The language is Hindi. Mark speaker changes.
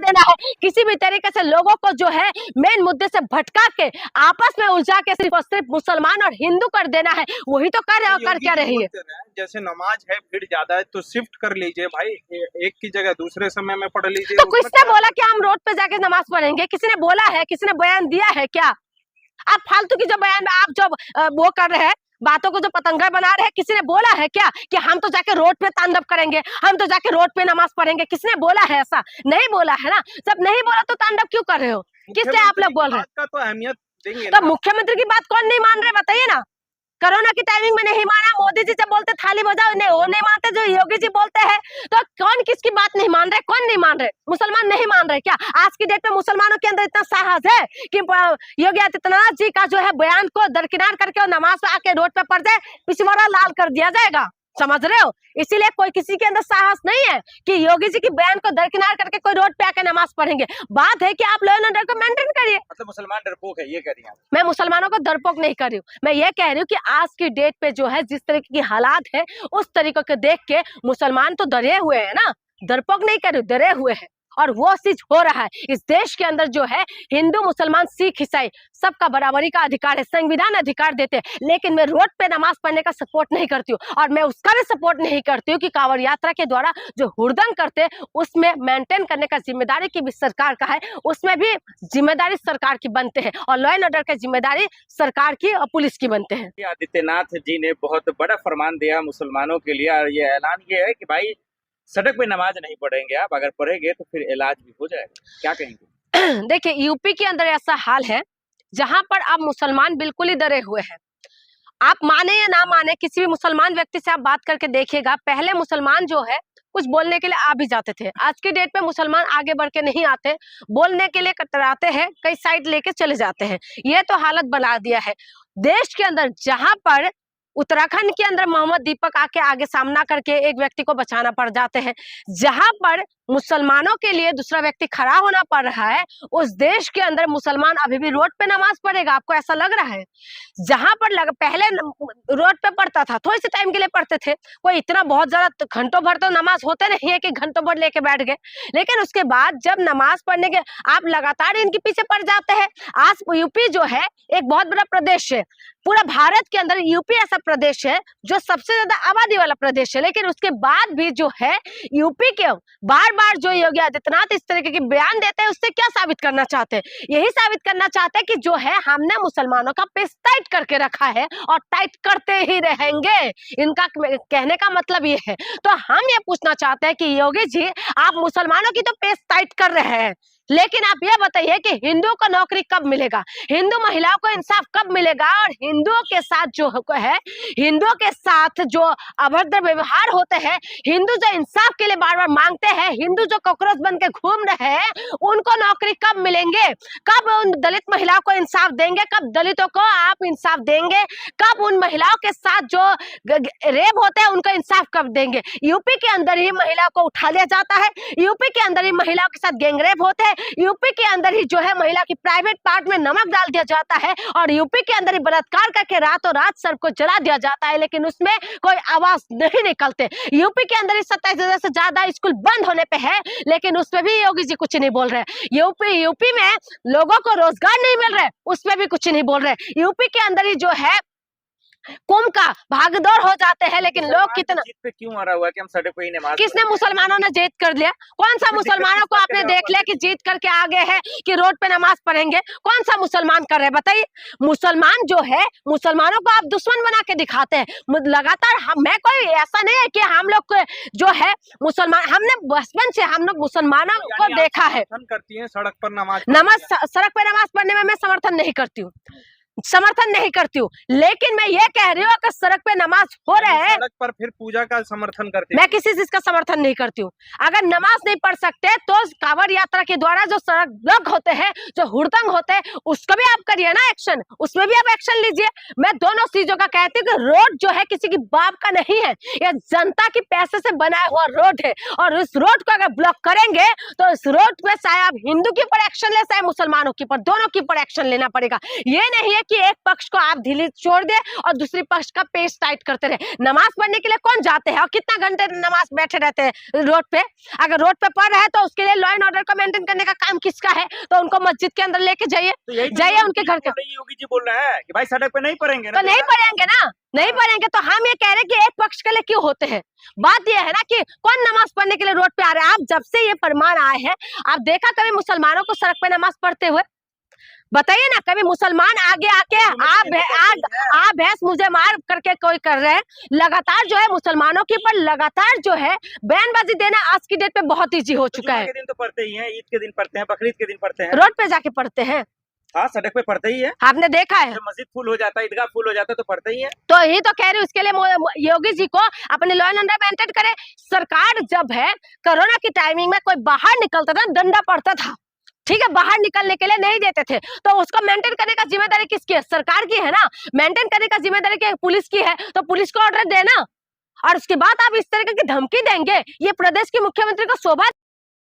Speaker 1: देना है, किसी भी तरीके से लोगों को जो है मेन मुद्दे से भटका के आपस में उलझा के सिर्फ और सिर्फ मुसलमान और हिंदू कर देना है, वही तो कर क्या रही है।
Speaker 2: जैसे नमाज है, भीड़ ज्यादा है तो शिफ्ट कर लीजिए भाई, एक की जगह दूसरे समय में पढ़ लीजिए।
Speaker 1: तो किसने बोला कि हम रोड पे जाके नमाज पढ़ेंगे? किसी ने बोला है? किसी ने बयान दिया है क्या? आप फालतू की जो बयान आप जो वो कर रहे हैं, बातों को जो पतंगा बना रहे हैं, किसी ने बोला है क्या कि हम तो जाके रोड पे तांडव करेंगे, हम तो जाके रोड पे नमाज पढ़ेंगे? किसने बोला है? ऐसा नहीं बोला है ना। जब नहीं बोला तो तांडव क्यों कर रहे हो? किससे आप लोग बोल रहे हैं?
Speaker 2: तो अहमियत देंगे
Speaker 1: तो मुख्यमंत्री की बात कौन नहीं मान रहे बताइए ना। कोरोना की टाइमिंग में नहीं माना, मोदी जी जब बोलते थाली बजाओ नहीं, वो नहीं मानते, जो योगी जी बोलते हैं, तो कौन किसकी बात नहीं मान रहे? कौन नहीं मान रहे? मुसलमान नहीं मान रहे क्या? आज की डेट में मुसलमानों के अंदर इतना साहस है कि योगी आदित्यनाथ जी का जो है बयान को दरकिनार करके और नमाज आके रोड पे पड़ जाए, पिछवाड़ा लाल कर दिया जाएगा, समझ रहे हो? इसीलिए कोई किसी के अंदर साहस नहीं है कि योगी जी की बयान को दरकिनार करके कोई रोड पे आके नमाज पढ़ेंगे। बात है कि आप लॉ एंड ऑर्डर को मेंटेन करिए।
Speaker 2: मतलब मुसलमान डरपोक है, ये कह रही हैं?
Speaker 1: मैं मुसलमानों को डरपोक नहीं कर रही हूँ, मैं ये कह रही हूँ कि आज की डेट पे जो है जिस तरीके की हालात है, उस तरीके को देख के मुसलमान तो डरे हुए हैं ना, डरपोक नहीं कर रही, डरे हुए हैं। और वो चीज हो रहा है इस देश के अंदर जो है, हिंदू मुसलमान सिख ईसाई सबका बराबरी का अधिकार है, संविधान अधिकार देते हैं, लेकिन मैं रोड पे नमाज पढ़ने का सपोर्ट नहीं करती हूँ। और मैं उसका भी सपोर्ट नहीं करती हूँ कि कांवड़ यात्रा के द्वारा जो हुड़दंग करते हैं, उसमें मेंटेन करने का जिम्मेदारी की भी सरकार का है, उसमें भी जिम्मेदारी सरकार की बनते हैं, और लॉ एंड ऑर्डर की जिम्मेदारी सरकार की और पुलिस की बनते हैं।
Speaker 2: आदित्यनाथ जी ने बहुत बड़ा फरमान दिया मुसलमानों के लिए, और ये ऐलान ये है कि भाई सड़क पे नमाज नहीं पढ़ेंगे, आप अगर पढ़ेंगे तो फिर इलाज भी हो जाएगा, क्या कहेंगे?
Speaker 1: देखिए, यूपी के अंदर ऐसा हाल है जहां पर अब मुसलमान बिल्कुल ही डरे हुए हैं। आप माने या ना माने, किसी भी मुसलमान व्यक्ति से आप बात करके देखिएगा, पहले मुसलमान जो है कुछ बोलने के लिए आ भी जाते थे, आज की डेट में मुसलमान आगे बढ़ के नहीं आते, बोलने के लिए कतराते हैं, कई साइड लेके चले जाते हैं। ये तो हालत बना दिया है देश के अंदर, जहां पर उत्तराखंड के अंदर मोहम्मद दीपक आके आगे सामना करके एक व्यक्ति को बचाना पड़ जाते हैं, जहां पर मुसलमानों के लिए दूसरा व्यक्ति खड़ा होना पड़ रहा है, उस देश के अंदर मुसलमान अभी भी रोड पे नमाज पढ़ेगा? आपको ऐसा लग रहा है? जहां पर पहले रोड पे पढ़ता था, थोड़ी सी टाइम के लिए पढ़ते थे, कोई इतना बहुत ज्यादा घंटों भर तो नमाज होते नहीं है कि घंटों भर लेके बैठ गए, लेकिन उसके बाद जब नमाज पढ़ने के आप लगातार इनके पीछे पड़ जाते हैं। आज यूपी जो है एक बहुत बड़ा प्रदेश है, पूरा भारत के अंदर यूपी ऐसा प्रदेश है जो सबसे ज्यादा आबादी वाला प्रदेश है, लेकिन उसके बाद भी जो है यूपी के बार बार जो योगी आदित्यनाथ इस तरीके के बयान देते हैं, उससे क्या साबित करना चाहते हैं? यही साबित करना चाहते हैं कि जो है हमने मुसलमानों का पेस टाइट करके रखा है और टाइट करते ही रहेंगे, इनका कहने का मतलब ये है। तो हम ये पूछना चाहते हैं कि योगी जी, आप मुसलमानों की तो पेस टाइट कर रहे हैं, लेकिन आप ये बताइए कि हिंदुओं को नौकरी कब मिलेगा, हिंदू महिलाओं को इंसाफ कब मिलेगा? और हिंदुओं के साथ जो है, हिंदुओं के साथ जो अभद्र व्यवहार होते हैं, हिंदू जो इंसाफ के लिए बार बार मांगते हैं, हिंदू जो कॉकरोच बन के घूम रहे हैं, उनको नौकरी कब मिलेंगे? कब उन दलित महिलाओं को इंसाफ देंगे? कब दलितों को आप इंसाफ देंगे? कब उन महिलाओं के साथ जो रेप होते हैं उनको इंसाफ कब देंगे? यूपी के अंदर ही महिलाओं को उठा लिया जाता है, यूपी के अंदर ही महिलाओं के साथ गैंगरेप होते हैं, यूपी के अंदर ही जो है महिला की प्राइवेट पार्ट में नमक डाल दिया जाता है, और यूपी के अंदर ही बलात्कार करके रातों रात सर को जला दिया जाता है, लेकिन उसमें कोई आवाज नहीं निकलते। यूपी के अंदर ही 27,000 से ज्यादा स्कूल बंद होने पे है, लेकिन उसमें भी योगी जी कुछ नहीं बोल रहे। यूपी में लोगों को रोजगार नहीं मिल रहा है, उसमें भी कुछ नहीं बोल रहे। यूपी के अंदर ही जो है कुंभ का भागदौड़ हो जाते हैं, लेकिन लोग कितना
Speaker 2: जीत पे क्यों आ रहा हुआ कि हम सड़क पे ही नमाज?
Speaker 1: किसने? मुसलमानों ने जीत कर लिया। कौन सा मुसलमानों को आपने देख लिया कि जीत करके आ गए हैं कि रोड पे नमाज पढ़ेंगे? कौन सा मुसलमान कर रहे हैं बताइए? मुसलमान जो है, मुसलमानों को आप दुश्मन बना के दिखाते हैं लगातार। मैं कोई ऐसा नहीं है कि हम लोग जो है मुसलमान, हमने बचपन से हम लोग मुसलमानों को देखा है।
Speaker 2: करती है सड़क पर नमाज
Speaker 1: सड़क पे नमाज पढ़ने में मैं समर्थन नहीं करती हूँ, समर्थन नहीं करती हूँ, लेकिन मैं ये कह रही हूँ अगर सड़क पे नमाज हो रहा है,
Speaker 2: सड़क पर फिर पूजा का समर्थन करते
Speaker 1: मैं किसी चीज का समर्थन नहीं करती हूँ। अगर नमाज नहीं पढ़ सकते तो कांवड़ यात्रा के द्वारा जो सड़क ब्लॉक होते हैं, जो हुड़दंग होते हैं, उसका भी आप करिए ना एक्शन, उसमें भी आप एक्शन लीजिए। मैं दोनों चीजों का कहती हूँ कि रोड जो है किसी की बाप का नहीं है, यह जनता की पैसे से बनाया हुआ रोड है, और इस रोड को अगर ब्लॉक करेंगे तो इस रोड पे चाहे आप हिंदू के ऊपर एक्शन ले, चाहे मुसलमानों के ऊपर, दोनों के ऊपर एक्शन लेना पड़ेगा। ये नहीं है कि एक पक्ष को आप ढीली छोड़ दे और दूसरी पक्ष का पेश टाइट करते रहे। नमाज पढ़ने के लिए कौन जाते हैं और कितना घंटे नमाज बैठे रहते हैं रोड पे? अगर रोड पे पढ़ रहे हैं तो उसके लिए लॉ एंड ऑर्डर को मेंटेन करने का काम किसका है? तो उनको मस्जिद के अंदर लेके जाइए, जाइए उनके घर के।
Speaker 2: योगी जी बोल रहे हैं कि भाई सड़क पे नहीं पढ़ेंगे
Speaker 1: तो नहीं पढ़ेंगे ना, नहीं पढ़ेंगे तो हम ये कह रहे हैं कि एक पक्ष के लिए क्यों होते हैं? बात ये है ना कि कौन नमाज पढ़ने के लिए रोड पे आ रहे हैं? आप जब से ये फरमान आए हैं, आप देखा कभी मुसलमानों को सड़क पे नमाज पढ़ते हुए? बताइए ना, कभी मुसलमान आगे आके आप भैंस मुझे मार करके कोई कर रहे हैं? लगातार जो है मुसलमानों के ऊपर लगातार जो है बयानबाजी देना आज की डेट पे बहुत ईजी हो चुका है।
Speaker 2: के दिन तो पढ़ते ही हैं, ईद के दिन पढ़ते हैं, बकरीद के दिन पढ़ते हैं,
Speaker 1: रोड पे जाके पढ़ते हैं।
Speaker 2: हाँ, सड़क पे पढ़ते ही है।
Speaker 1: आपने देखा है
Speaker 2: मस्जिद फुल हो जाता है, ईदगाह फुल हो जाता है तो पढ़ते ही है।
Speaker 1: तो यही तो कह रही हूँ, उसके लिए योगी जी को अपने लॉ एंड ऑर्डर मेंटेन करे। सरकार जब है कोरोना की टाइमिंग में कोई बाहर निकलता था डंडा पड़ता था, ठीक है, बाहर निकलने के लिए नहीं देते थे, तो उसको मेंटेन करने का जिम्मेदारी किसकी है? सरकार की है ना। मेंटेन करने का जिम्मेदारी क्या पुलिस की है? तो पुलिस को ऑर्डर देना, और उसके बाद आप इस तरीके की धमकी देंगे, ये प्रदेश के मुख्यमंत्री को शोभा